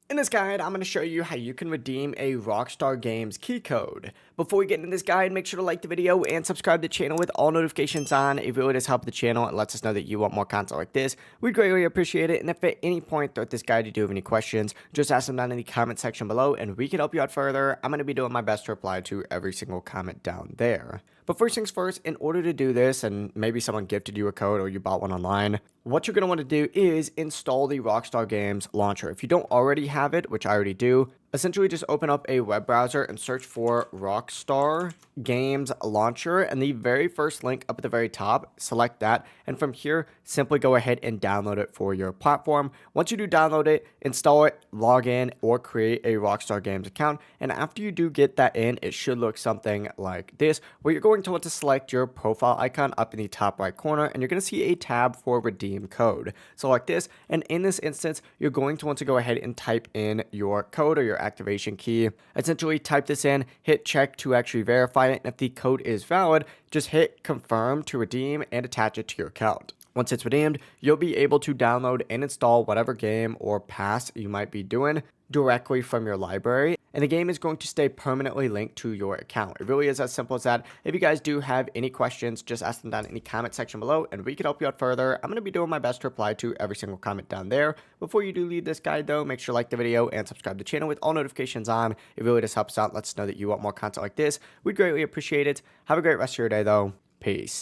In this guide, I'm going to show you how you can redeem a Rockstar Games key code. Before we get into this guide, make sure to like the video and subscribe to the channel with all notifications on. It really does help the channel. It lets us know that you want more content like this. We'd greatly appreciate it. And if at any point throughout this guide you do have any questions, just ask them down in the comment section below and we can help you out further. I'm going to be doing my best to reply to every single comment down there. But first things first, in order to do this, and maybe someone gifted you a code or you bought one online, what you're going to want to do is install the Rockstar Games Launcher. If you don't already have it, which I already do, essentially just open up a web browser and search for Rockstar Games Launcher, and the very first link up at the very top, select that, and from here simply go ahead and download it for your platform. Once you do download it, install it, log in, or create a Rockstar Games account, and after you do get that in, it should look something like this, where you're going to want to select your profile icon up in the top right corner, and you're going to see a tab for redeem code. Select this, and in this instance you're going to want to go ahead and type in your code or your activation key. Essentially type this in, hit check to actually verify it, and if the code is valid, just hit confirm to redeem and attach it to your account. Once it's redeemed, you'll be able to download and install whatever game or pass you might be doing directly from your library, and the game is going to stay permanently linked to your account. It really is as simple as that. If you guys do have any questions, just ask them down in the comment section below and we can help you out further. I'm going to be doing my best to reply to every single comment down there. Before you do leave this guide though, make sure to like the video and subscribe to the channel with all notifications on. It really just helps out, lets us know that you want more content like this. We'd greatly appreciate it. Have a great rest of your day though. Peace.